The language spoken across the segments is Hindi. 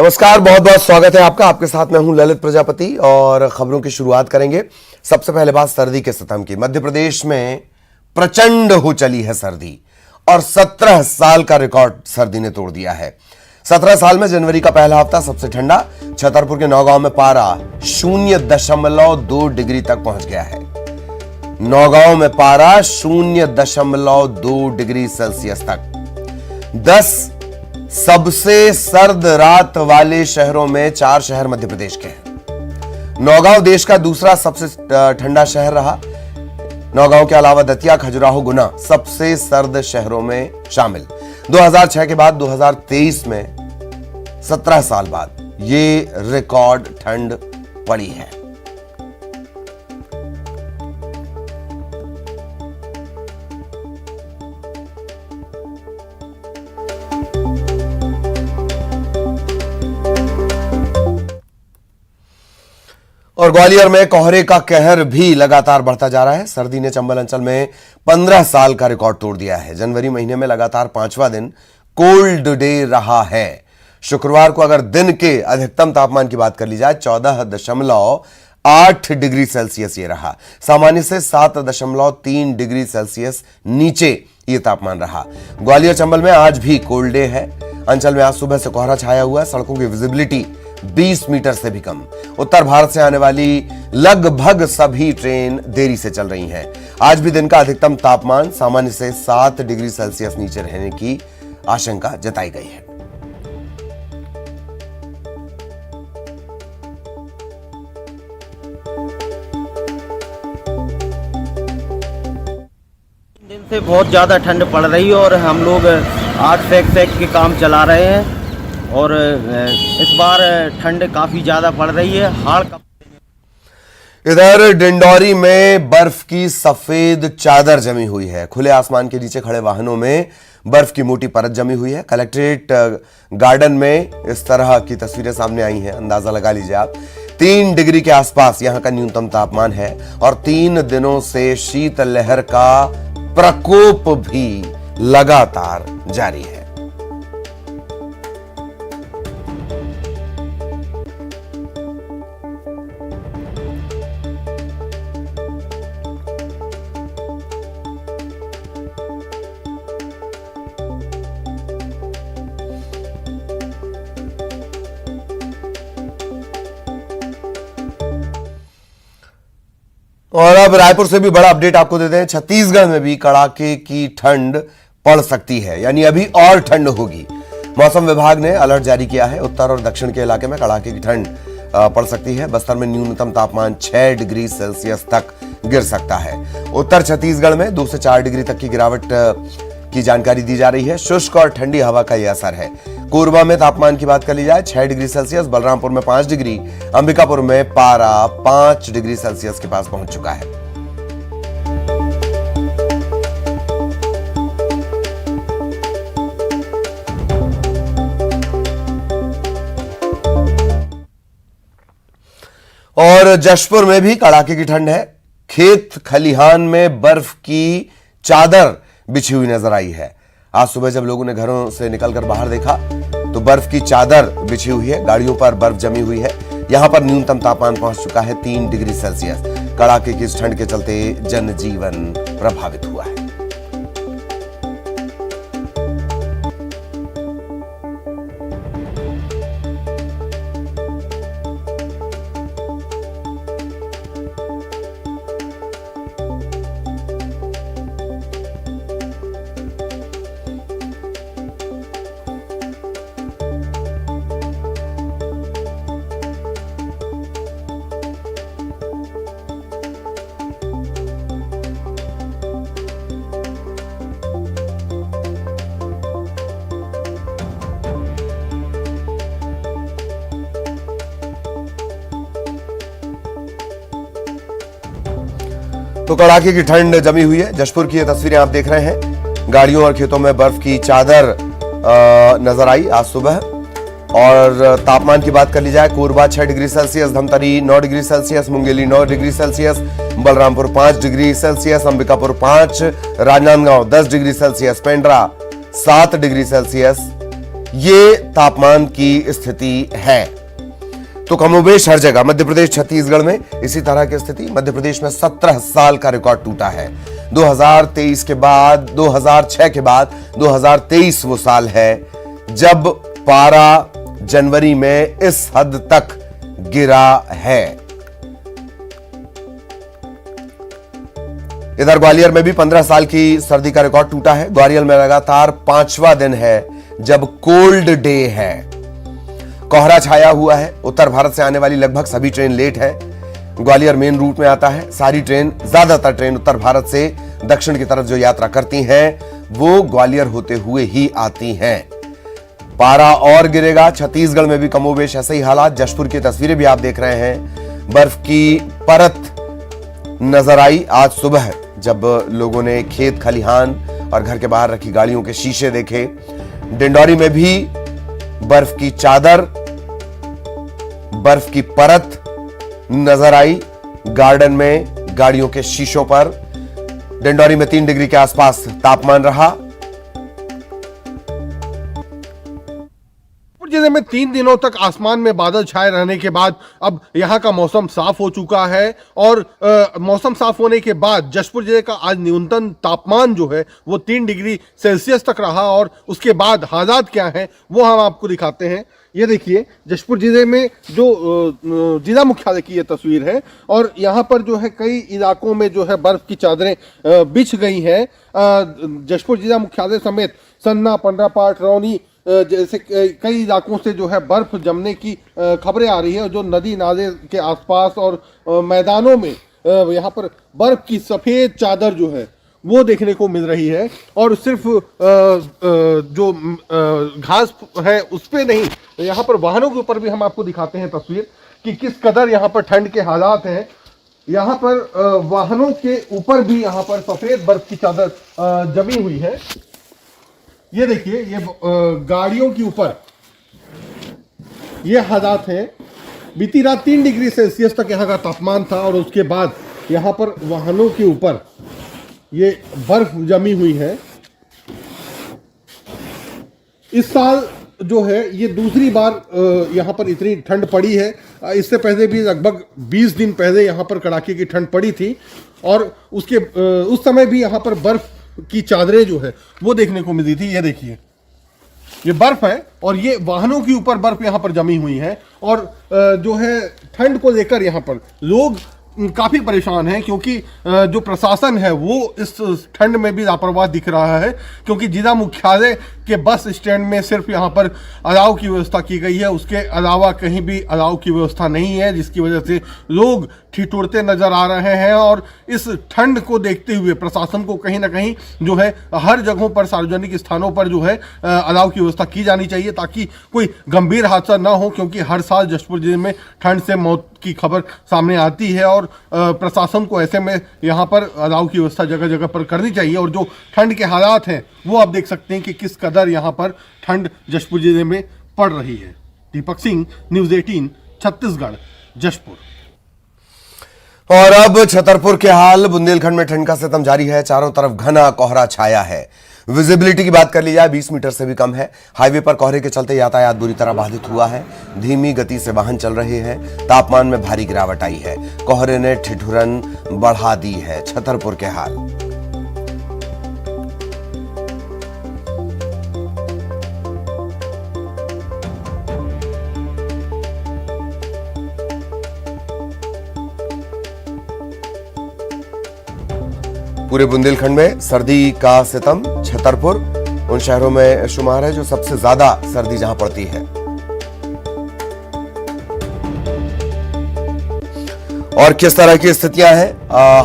नमस्कार, बहुत बहुत स्वागत है आपका। आपके साथ मैं हूं ललित प्रजापति और खबरों की शुरुआत करेंगे। सबसे पहले बात सर्दी के सितम की। मध्य प्रदेश में प्रचंड हो चली है सर्दी और 17 साल का रिकॉर्ड सर्दी ने तोड़ दिया है। 17 साल में जनवरी का पहला हफ्ता सबसे ठंडा। छतरपुर के नौगांव में पारा 0.2 डिग्री तक पहुंच गया है। नौगांव में पारा 0.2 डिग्री सेल्सियस तक। 10 सबसे सर्द रात वाले शहरों में 4 शहर मध्य प्रदेश के हैं। नौगांव देश का दूसरा सबसे ठंडा शहर रहा। नौगांव के अलावा दतिया, खजुराहो, गुना सबसे सर्द शहरों में शामिल। 2006 के बाद 2023 में 17 साल बाद ये रिकॉर्ड ठंड पड़ी है। और ग्वालियर में कोहरे का कहर भी लगातार बढ़ता जा रहा है। सर्दी ने चंबल अंचल में 15 साल का रिकॉर्ड तोड़ दिया है। जनवरी महीने में लगातार 5वां दिन कोल्ड डे रहा है। शुक्रवार को अगर दिन के अधिकतम तापमान की बात कर ली जाए 14.8 डिग्री सेल्सियस ये रहा। सामान्य से 7.3 डिग्री सेल्सियस नीचे ये तापमान रहा। ग्वालियर चंबल में आज भी कोल्ड डे है। अंचल में आज सुबह से कोहरा छाया हुआ है। सड़कों की विजिबिलिटी 20 मीटर से भी कम। उत्तर भारत से आने वाली लगभग सभी ट्रेन देरी से चल रही हैं। आज भी दिन का अधिकतम तापमान सामान्य से 7 डिग्री सेल्सियस नीचे रहने की आशंका जताई गई है। दिन से बहुत ज़्यादा ठंड पड़ रही है और हम लोग आग सेक के काम चला रहे हैं और इस बार ठंड काफ़ी ज़्यादा पड़ रही है। हाड़ का इधर डिंडौरी में बर्फ की सफेद चादर जमी हुई है। खुले आसमान के नीचे खड़े वाहनों में बर्फ की मोटी परत जमी हुई है। कलेक्ट्रेट गार्डन में इस तरह की तस्वीरें सामने आई हैं। अंदाजा लगा लीजिए आप। 3 डिग्री के आसपास यहां का न्यूनतम तापमान है और 3 दिनों से शीतलहर का प्रकोप भी लगातार जारी है। और अब रायपुर से भी बड़ा अपडेट आपको देते हैं। छत्तीसगढ़ में भी कड़ाके की ठंड पड़ सकती है, यानी अभी और ठंड होगी। मौसम विभाग ने अलर्ट जारी किया है। उत्तर और दक्षिण के इलाके में कड़ाके की ठंड पड़ सकती है। बस्तर में न्यूनतम तापमान 6 डिग्री सेल्सियस तक गिर सकता है। उत्तर छत्तीसगढ़ में 2 से 4 डिग्री तक की गिरावट की जानकारी दी जा रही है। शुष्क और ठंडी हवा का यह असर है। कोरबा में तापमान की बात कर ली जाए 6 डिग्री सेल्सियस, बलरामपुर में 5 डिग्री, अंबिकापुर में पारा 5 डिग्री सेल्सियस के पास पहुंच चुका है। और जशपुर में भी कड़ाके की ठंड है। खेत खलिहान में बर्फ की चादर बिछी हुई नजर आई है। आज सुबह जब लोगों ने घरों से निकलकर बाहर देखा तो बर्फ की चादर बिछी हुई है। गाड़ियों पर बर्फ जमी हुई है। यहां पर न्यूनतम तापमान पहुंच चुका है 3 डिग्री सेल्सियस। कड़ाके की इस ठंड के चलते जनजीवन प्रभावित हुआ है। तो कड़ाके की ठंड जमी हुई है। जशपुर की ये तस्वीरें आप देख रहे हैं। गाड़ियों और खेतों में बर्फ की चादर नजर आई आज सुबह। और तापमान की बात कर ली जाए Korba 6 degree Celsius, Dhamtari 9 degree Celsius, Mungeli 9 degree Celsius, Balrampur 5 degree Celsius, Ambikapur 5, Rajnandgaon 10 degree Celsius, Pendra 7 degree Celsius, ये तापमान की स्थिति है। तो कमोबेश हर जगह मध्य प्रदेश, छत्तीसगढ़ में इसी तरह की स्थिति। मध्य प्रदेश में 17 साल का रिकॉर्ड टूटा है। 2023 के बाद, 2006 के बाद 2023 वो साल है जब पारा जनवरी में इस हद तक गिरा है। इधर ग्वालियर में भी 15 साल की सर्दी का रिकॉर्ड टूटा है। ग्वालियर में लगातार 5वां दिन है जब कोल्ड डे है। कोहरा छाया हुआ है। उत्तर भारत से आने वाली लगभग सभी ट्रेन लेट है। ग्वालियर मेन रूट में आता है। सारी ट्रेन, ज्यादातर ट्रेन उत्तर भारत से दक्षिण की तरफ जो यात्रा करती हैं वो ग्वालियर होते हुए ही आती हैं। पारा और गिरेगा। छत्तीसगढ़ में भी कमोबेश ऐसे ही हालात। जशपुर की तस्वीरें भी आप देख रहे हैं। बर्फ की परत नजर आई आज सुबह जब लोगों ने खेत खलिहान और घर के बाहर रखी गाड़ियों के शीशे देखे। डिंडौरी में भी बर्फ की चादर, बर्फ की परत नजर आई गार्डन में, गाड़ियों के शीशों पर। डिंडौरी में 3 डिग्री के आसपास तापमान रहा। जिले में 3 दिनों तक आसमान में बादल छाए रहने के बाद अब यहां का मौसम साफ हो चुका है और मौसम साफ होने के बाद जशपुर जिले का आज न्यूनतम तापमान जो है वो 3 डिग्री सेल्सियस तक रहा। और उसके बाद हालात क्या हैं वो हम आपको दिखाते हैं। ये देखिए जशपुर जिले में जो जिला मुख्यालय की ये तस्वीर है और यहाँ पर जो है कई इलाकों में जो है बर्फ की चादरें बिछ गई हैं। जशपुर जिला मुख्यालय समेत सन्ना, पंडरापाट, रौनी जैसे कई इलाकों से जो है बर्फ जमने की खबरें आ रही है। जो नदी नाले के आसपास और मैदानों में यहाँ पर बर्फ की सफेद चादर जो है वो देखने को मिल रही है। और सिर्फ जो घास है उस पे नहीं, यहाँ पर वाहनों के ऊपर भी हम आपको दिखाते हैं तस्वीर कि किस कदर यहाँ पर ठंड के हालात हैं। यहाँ पर वाहनों के ऊपर भी यहाँ पर सफेद बर्फ की चादर जमी हुई है। ये देखिए, ये गाड़ियों के ऊपर ये हालात हैं। बीती रात 3 डिग्री सेल्सियस तक यहाँ का तापमान था और उसके बाद यहाँ पर वाहनों के ऊपर ये बर्फ जमी हुई है। इस साल जो है ये दूसरी बार यहाँ पर इतनी ठंड पड़ी है। इससे पहले भी लगभग 20 दिन पहले यहाँ पर कड़ाके की ठंड पड़ी थी और उस समय भी यहाँ पर बर्फ की चादरें जो है वो देखने को मिली थी। ये देखिए, ये बर्फ है और ये वाहनों के ऊपर बर्फ यहाँ पर जमी हुई है। और जो है ठंड को लेकर यहाँ पर लोग काफ़ी परेशान हैं क्योंकि जो प्रशासन है वो इस ठंड में भी लापरवाह दिख रहा है। क्योंकि जिला मुख्यालय के बस स्टैंड में सिर्फ यहाँ पर अलाव की व्यवस्था की गई है, उसके अलावा कहीं भी अलाव की व्यवस्था नहीं है, जिसकी वजह से लोग ठिठुरते नजर आ रहे हैं। और इस ठंड को देखते हुए प्रशासन को कहीं ना कहीं जो है हर जगहों पर, सार्वजनिक स्थानों पर जो है अलाव की व्यवस्था की जानी चाहिए ताकि कोई गंभीर हादसा ना हो। क्योंकि हर साल जशपुर जिले में ठंड से मौत की खबर सामने आती है और प्रशासन को ऐसे में यहाँ पर अलाव की व्यवस्था जगह जगह पर करनी चाहिए। और जो ठंड के हालात हैं वो आप देख सकते हैं कि किस कदर यहाँ पर ठंड जशपुर जिले में पड़ रही है। दीपक सिंह, न्यूज़ 18, छत्तीसगढ़, जशपुर। और अब छतरपुर के हाल। बुंदेलखंड में ठंड का सितम जारी है। चारों तरफ घना कोहरा छाया है। विजिबिलिटी की बात कर ली जाए 20 मीटर से भी कम है। हाईवे पर कोहरे के चलते यातायात बुरी तरह बाधित हुआ है। धीमी गति से वाहन चल रहे हैं। तापमान में भारी गिरावट आई है। कोहरे ने ठिठुरन बढ़ा दी है। छतरपुर के हाल। पूरे बुंदेलखंड में सर्दी का सितम। छतरपुर उन शहरों में शुमार है जो सबसे ज्यादा सर्दी जहां पड़ती है। और किस तरह की स्थितियां हैं,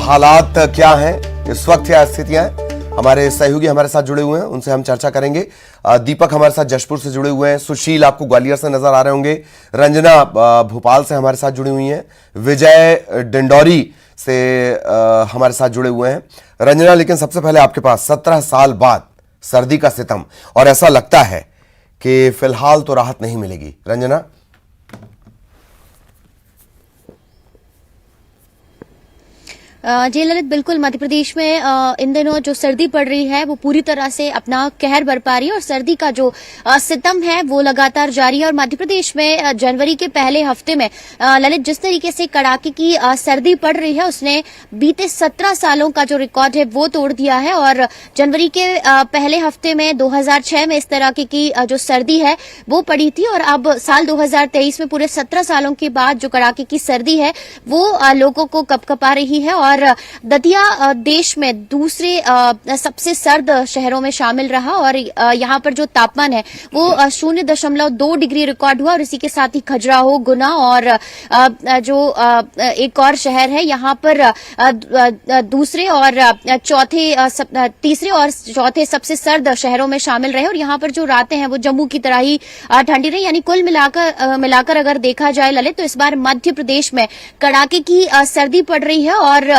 हालात क्या हैं इस वक्त, क्या स्थितियां हैं, हमारे सहयोगी हमारे साथ जुड़े हुए हैं, उनसे हम चर्चा करेंगे। दीपक हमारे साथ जशपुर से जुड़े हुए हैं। सुशील आपको ग्वालियर से नजर आ रहे होंगे। रंजना भोपाल से हमारे साथ जुड़ी हुई हैं। विजय डिंडौरी से हमारे साथ जुड़े हुए हैं। रंजना, लेकिन सबसे पहले आपके पास 17 साल बाद सर्दी का सितम, और ऐसा लगता है कि फिलहाल तो राहत नहीं मिलेगी। रंजना। जी ललित, बिल्कुल मध्य प्रदेश में इन दिनों जो सर्दी पड़ रही है वो पूरी तरह से अपना कहर बरपा रही है और सर्दी का जो सितम है वो लगातार जारी है। और मध्य प्रदेश में जनवरी के पहले हफ्ते में ललित जिस तरीके से कड़ाके की सर्दी पड़ रही है उसने बीते 17 सालों का जो रिकॉर्ड है वो तोड़ दिया है। और जनवरी के पहले हफ्ते में 2006 में इस तरह की जो सर्दी है वो पड़ी थी और अब साल 2023 में पूरे 17 सालों के बाद जो कड़ाके की सर्दी है वो लोगों को कपकपा रही है। और दतिया देश में दूसरे सबसे सर्द शहरों में शामिल रहा और यहाँ पर जो तापमान है वो 0.2 डिग्री रिकॉर्ड हुआ। और इसी के साथ ही खजुराहो, गुना और जो एक और शहर है यहाँ पर दूसरे और तीसरे और चौथे सबसे सर्द शहरों में शामिल रहे। और यहाँ पर जो रातें हैं वो जम्मू की तरह ही ठंडी रही। यानी कुल मिलाकर अगर देखा जाए ललित, तो इस बार मध्य प्रदेश में कड़ाके की सर्दी पड़ रही है। और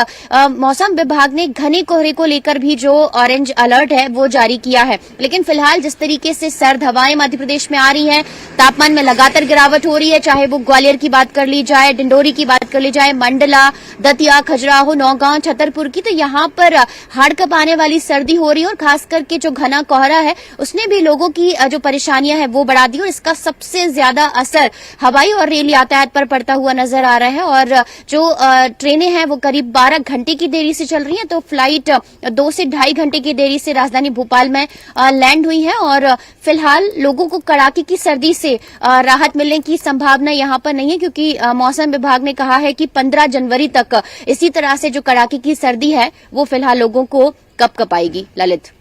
मौसम विभाग ने घने कोहरे को लेकर भी जो ऑरेंज अलर्ट है वो जारी किया है। लेकिन फिलहाल जिस तरीके से सर्द हवाएं मध्य प्रदेश में आ रही हैं, तापमान में लगातार गिरावट हो रही है, चाहे वो ग्वालियर की बात कर ली जाए, डिंडोरी की बात कर ली जाए, मंडला, दतिया, खजुराहो, नौगांव, छतरपुर की, तो यहाँ पर हाड़ कपाने वाली सर्दी हो रही है। और खास करके जो घना कोहरा है उसने भी लोगों की जो परेशानियां हैं वो बढ़ा दी और इसका सबसे ज्यादा असर हवाई और रेल यातायात पर पड़ता हुआ नजर आ रहा है। और जो ट्रेनें हैं वो करीब 12 घंटे की देरी से चल रही हैं, तो फ्लाइट 2 से 2.5 घंटे की देरी से राजधानी भोपाल में लैंड हुई है। और फिलहाल लोगों को कड़ाके की सर्दी से राहत मिलने की संभावना यहां पर नहीं है, क्योंकि मौसम विभाग ने कहा है कि 15 जनवरी तक इसी तरह से जो कड़ाके की सर्दी है वो फिलहाल लोगों को कपकपाएगी। ललित,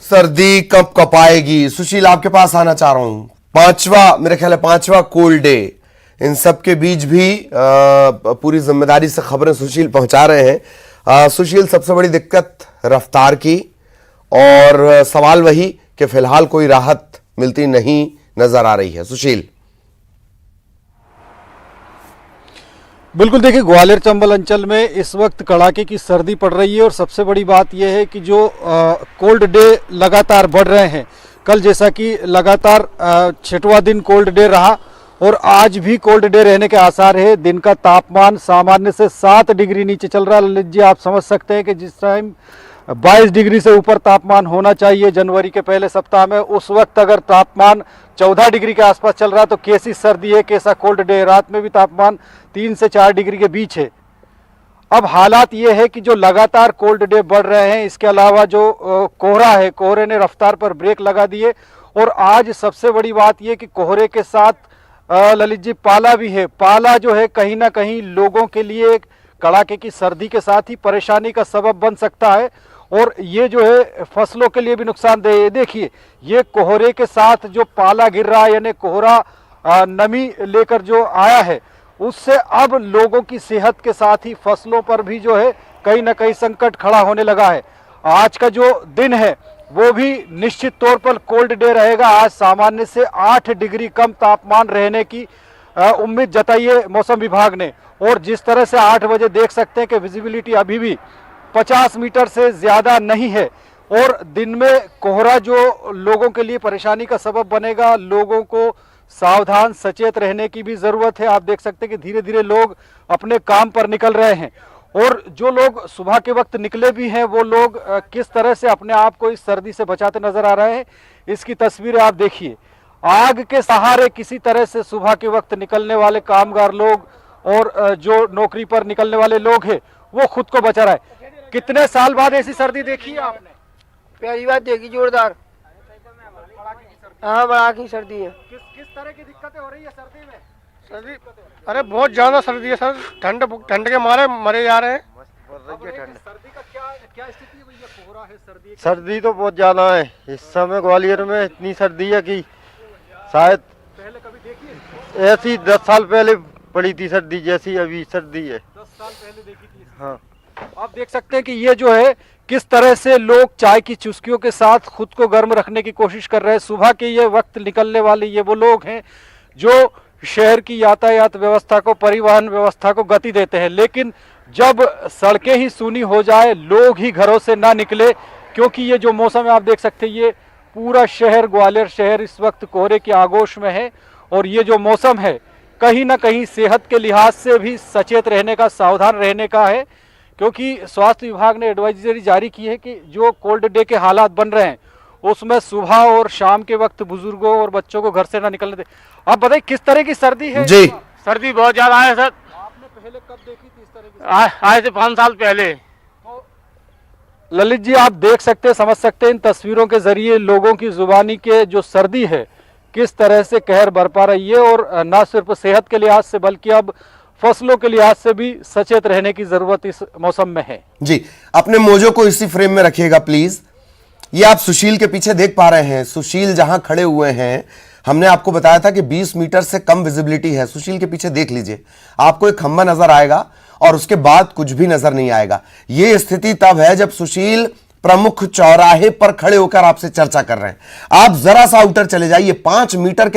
सर्दी कब कपाएगी? सुशील, आपके पास आना चाह रहा हूं। मेरे ख्याल है 5वां कोल्ड डे, इन सब के बीच भी पूरी जिम्मेदारी से खबरें सुशील पहुंचा रहे हैं। सुशील, सबसे बड़ी दिक्कत रफ्तार की और सवाल वही कि फिलहाल कोई राहत मिलती नहीं नजर आ रही है। सुशील, बिल्कुल, देखिए ग्वालियर चंबल अंचल में इस वक्त कड़ाके की सर्दी पड़ रही है और सबसे बड़ी बात यह है कि जो कोल्ड डे लगातार बढ़ रहे हैं। कल जैसा कि लगातार 6वां दिन कोल्ड डे रहा और आज भी कोल्ड डे रहने के आसार है। दिन का तापमान सामान्य से 7 डिग्री नीचे चल रहा है। ललित जी, आप समझ सकते हैं कि जिस टाइम 22 डिग्री से ऊपर तापमान होना चाहिए जनवरी के पहले सप्ताह में, उस वक्त अगर तापमान 14 डिग्री के आसपास चल रहा है तो कैसी सर्दी है, कैसा कोल्ड डे है। रात में भी तापमान 3 से 4 डिग्री के बीच है। अब हालात ये है कि जो लगातार कोल्ड डे बढ़ रहे हैं, इसके अलावा जो कोहरा है, कोहरे ने रफ्तार पर ब्रेक लगा दिए। और आज सबसे बड़ी बात यह कि कोहरे के साथ ललित जी पाला भी है। पाला जो है कहीं ना कहीं लोगों के लिए कड़ाके की सर्दी के साथ ही परेशानी का सबब बन सकता है और ये जो है फसलों के लिए भी नुकसानदेह है। देखिए, ये कोहरे के साथ जो पाला गिर रहा है, यानी कोहरा नमी लेकर जो आया है, उससे अब लोगों की सेहत के साथ ही फसलों पर भी जो है कहीं ना कहीं संकट खड़ा होने लगा है। आज का जो दिन है वो भी निश्चित तौर पर कोल्ड डे रहेगा। आज सामान्य से 8 डिग्री कम तापमान रहने की उम्मीद जताई है मौसम विभाग ने। और जिस तरह से 8 बजे देख सकते हैं कि विजिबिलिटी अभी भी 50 मीटर से ज़्यादा नहीं है और दिन में कोहरा जो लोगों के लिए परेशानी का सबब बनेगा। लोगों को सावधान सचेत रहने की भी ज़रूरत है। आप देख सकते हैं कि धीरे धीरे लोग अपने काम पर निकल रहे हैं और जो लोग सुबह के वक्त निकले भी हैं वो लोग किस तरह से अपने आप को इस सर्दी से बचाते नजर आ रहे हैं, इसकी तस्वीरें आप देखिए। आग के सहारे किसी तरह से सुबह के वक्त निकलने वाले कामगार लोग और जो नौकरी पर निकलने वाले लोग हैं वो खुद को बचा रहा है। कितने साल बाद ऐसी सर्दी देखी है आपने? पहली बार देखी, जोरदार। हाँ, बड़ा की सर्दी है। किस तरह की दिक्कतें हो रही है सर्दी में? सर्दी, अरे बहुत ज्यादा सर्दी है सर। ठंड के मारे मरे जा रहे हैं। सर्दी का क्या स्थिति है भैया? कोहरा है, सर्दी तो बहुत ज्यादा है इस समय ग्वालियर में। इतनी सर्दी है कि शायद पहले कभी देखी है ऐसी 10 साल पहले पड़ी थी सर्दी जैसी अभी सर्दी है। 10 साल पहले देखी थी। हाँ, आप देख सकते हैं कि ये जो है किस तरह से लोग चाय की चुस्कियों के साथ खुद को गर्म रखने की कोशिश कर रहे हैं। सुबह के ये वक्त निकलने वाले ये वो लोग हैं जो शहर की यातायात व्यवस्था को, परिवहन व्यवस्था को गति देते हैं। लेकिन जब सड़कें ही सूनी हो जाए, लोग ही घरों से ना निकले, क्योंकि ये जो मौसम है आप देख सकते हैं, ये पूरा शहर, ग्वालियर शहर इस वक्त कोहरे की आगोश में है। और ये जो मौसम है कहीं ना कहीं सेहत के लिहाज से भी सचेत रहने का, सावधान रहने का है, क्योंकि स्वास्थ्य विभाग ने एडवाइजरी जारी की है कि जो कोल्ड डे के हालात बन रहे हैं उसमें सुबह और शाम के वक्त बुजुर्गों और बच्चों को घर से ना निकलने दे। आप बताइए किस तरह की सर्दी है? जी, सर्दी बहुत ज्यादा है सर। आपने पहले कब देखी थी इस तरह की? आज से 5 साल पहले। ललित जी, आप देख सकते हैं, समझ सकते हैं इन तस्वीरों के जरिए लोगों की जुबानी के जो सर्दी है किस तरह से कहर बरपा रही है, और न सिर्फ सेहत के लिहाज से बल्कि अब फसलों के लिहाज से भी सचेत रहने की जरूरत इस मौसम में है। जी, अपने मोजो को इसी फ्रेम में रखिएगा प्लीज। ये आप सुशील के पीछे देख पा रहे हैं। सुशील जहां खड़े हुए हैं, हमने आपको बताया था कि 20 मीटर से कम विजिबिलिटी है। सुशील के पीछे देख लीजिए, आपको एक खंभा नजर आएगा और उसके बाद कुछ भी नजर नहीं आएगा। यह स्थिति तब है जब सुशील प्रमुख चौराहे पर खड़े होकर आपसे चर्चा कर रहे हैं। आप जरा सा आउटर चले जाइए, 5 किलोमीटर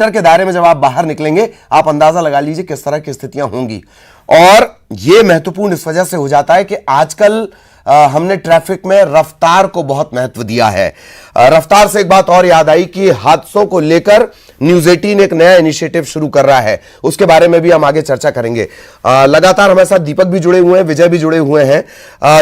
के दायरे में जब आप बाहर निकलेंगे, आप अंदाजा लगा लीजिए किस तरह की स्थितियां होंगी। और यह महत्वपूर्ण इस वजह से हो जाता है कि आजकल हमने ट्रैफिक में रफ्तार को बहुत महत्व दिया है। रफ्तार से एक बात और याद आई कि हादसों को लेकर न्यूज 18 एक नया इनिशिएटिव शुरू कर रहा है, उसके बारे में भी हम आगे चर्चा करेंगे। लगातार हमारे साथ दीपक भी जुड़े हुए हैं, विजय भी जुड़े हुए हैं।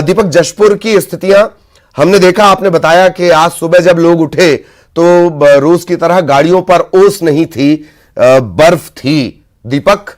दीपक, जशपुर की स्थितियां हमने देखा, आपने बताया कि आज सुबह जब लोग उठे तो रोज की तरह गाड़ियों पर ओस नहीं थी, बर्फ थी। दीपक,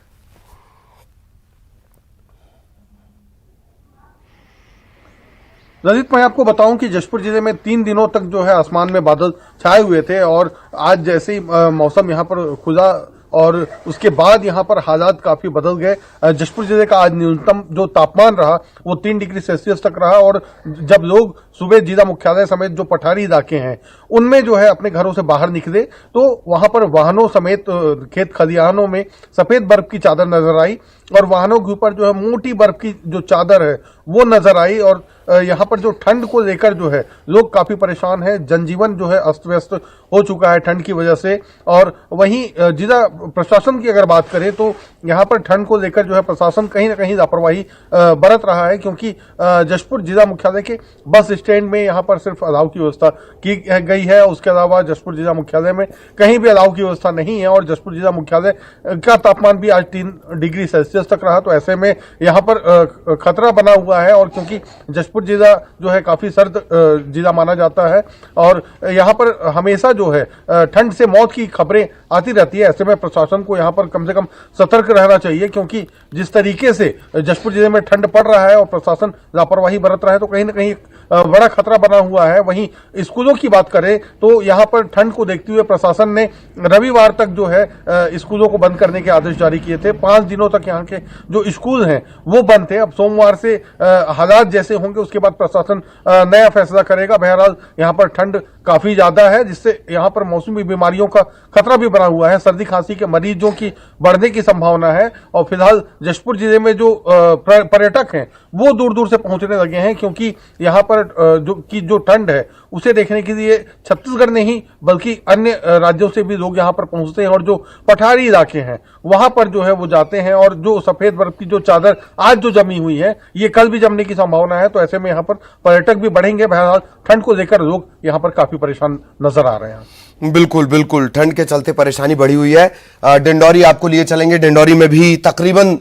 ललित, मैं आपको बताऊं कि जशपुर जिले में 3 दिनों तक जो है आसमान में बादल छाए हुए थे, और आज जैसे ही मौसम यहां पर खुला और उसके बाद यहां पर हालात काफी बदल गए। जशपुर जिले का आज न्यूनतम जो तापमान रहा वो 3 डिग्री सेल्सियस तक रहा, और जब लोग सुबह जिला मुख्यालय समेत जो पठारी इलाके हैं उनमें जो है अपने घरों से बाहर निकले तो वहां पर वाहनों समेत खेत खलिहानों में सफेद बर्फ की चादर नजर आई, और वाहनों के ऊपर जो है मोटी बर्फ की जो चादर है वो नजर आई। और यहाँ पर जो ठंड को लेकर जो है लोग काफी परेशान हैं, जनजीवन जो है अस्त व्यस्त हो चुका है ठंड की वजह से। और वहीं जिला प्रशासन की अगर बात करें तो यहाँ पर ठंड को लेकर जो है प्रशासन कहीं ना कहीं लापरवाही बरत रहा है, क्योंकि जशपुर जिला मुख्यालय के बस स्टैंड में यहाँ पर सिर्फ अलाव की व्यवस्था की गई है, उसके अलावा जशपुर जिला मुख्यालय में कहीं भी अलाव की व्यवस्था नहीं है। और जशपुर जिला मुख्यालय का तापमान भी आज 3 डिग्री सेल्सियस तक रहा, तो ऐसे में यहाँ पर खतरा बना हुआ है। और क्योंकि जशपुर जिला जो है काफी सर्द जिला माना जाता है और यहाँ पर हमेशा जो है ठंड से मौत की खबरें आती रहती है, ऐसे में प्रशासन को यहाँ पर कम से कम सतर्क रहना चाहिए, क्योंकि जिस तरीके से जशपुर जिले में ठंड पड़ रहा है और प्रशासन लापरवाही बरत रहा है तो कहीं ना कहीं बड़ा खतरा बना हुआ है। वहीं स्कूलों की बात करें तो यहाँ पर ठंड को देखते हुए प्रशासन ने रविवार तक जो है स्कूलों को बंद करने के आदेश जारी किए थे। 5 दिनों तक यहाँ के जो स्कूल हैं वो बंद थे। अब सोमवार से हालात जैसे होंगे उसके बाद प्रशासन नया फैसला करेगा। बहरहाल यहाँ पर ठंड काफी ज्यादा है, जिससे यहाँ पर मौसमी बीमारियों का खतरा भी बना हुआ है। सर्दी खांसी के मरीजों की बढ़ने की संभावना है। और फिलहाल जशपुर जिले में जो पर्यटक हैं वो दूर दूर से पहुंचने लगे हैं, क्योंकि यहाँ पर जो ठंड है उसे देखने के लिए छत्तीसगढ़ नहीं बल्कि अन्य राज्यों से भी लोग यहाँ पर पहुंचते हैं। और जो पठारी इलाके हैं वहां पर जो है वो जाते हैं, और जो सफेद बर्फ की जो चादर आज जो जमी हुई है ये कल भी जमने की संभावना है, तो ऐसे में यहाँ पर पर्यटक भी बढ़ेंगे। बहरहाल ठंड को लेकर लोग यहाँ पर काफी परेशान नजर आ रहे हैं। बिल्कुल बिल्कुल, ठंड के चलते परेशानी बढ़ी हुई है। डिंडौरी आपको लिए चलेंगे। डिंडौरी में भी तकरीबन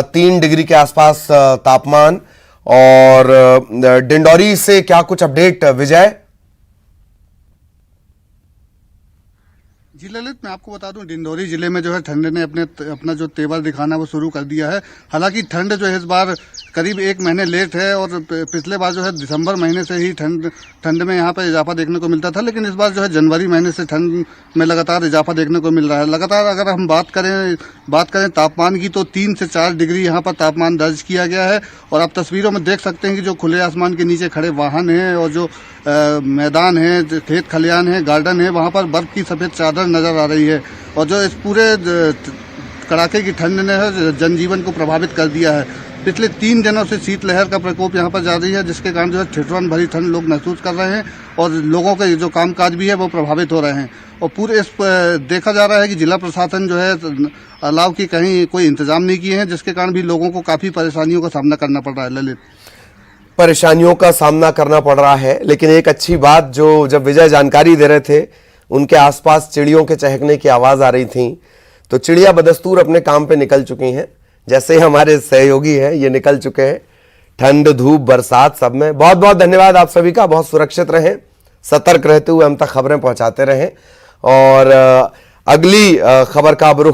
3 डिग्री के आसपास तापमान, और डिंडौरी से क्या कुछ अपडेट विजय? जी ललित, मैं आपको बता दूं डिंडौरी जिले में जो है ठंड ने अपना जो तेवर दिखाना वो शुरू कर दिया है। हालांकि ठंड जो है इस बार करीब 1 महीने लेट है, और पिछले बार जो है दिसंबर महीने से ही ठंड में यहाँ पर इजाफा देखने को मिलता था, लेकिन इस बार जो है जनवरी महीने से ठंड में लगातार इजाफा देखने को मिल रहा है। लगातार अगर हम बात करें तापमान की तो 3 से 4 डिग्री यहाँ पर तापमान दर्ज किया गया है। और आप तस्वीरों में देख सकते हैं कि जो खुले आसमान के नीचे खड़े वाहन हैं और जो मैदान है, खेत खलिहान है, गार्डन है, वहाँ पर बर्फ की सफेद चादर नजर आ रही है। और जो इस पूरे कड़ाके की ठंड ने जनजीवन को प्रभावित कर दिया है। पिछले 3 दिनों से शीतलहर का प्रकोप यहाँ पर जारी है, जिसके कारण जो है ठिठुरन भरी ठंड लोग महसूस कर रहे हैं, और लोगों के जो कामकाज भी है वो प्रभावित हो रहे हैं। और पूरे देखा जा रहा है कि जिला प्रशासन जो है अलाव की कहीं कोई इंतजाम नहीं किए हैं, जिसके कारण भी लोगों को काफी परेशानियों का सामना करना पड़ रहा है। ललित, परेशानियों का सामना करना पड़ रहा है, लेकिन एक अच्छी बात जो जब विजय जानकारी दे रहे थे उनके आसपास चिड़ियों के चहकने की आवाज आ रही थी, तो चिड़िया बदस्तूर अपने काम पे निकल चुकी हैं। जैसे ही हमारे सहयोगी हैं ये निकल चुके हैं, ठंड धूप बरसात सब में। बहुत बहुत धन्यवाद आप सभी का। बहुत सुरक्षित रहें, सतर्क रहते हुए हम तक खबरें पहुंचाते रहें और अगली खबर का अब रुख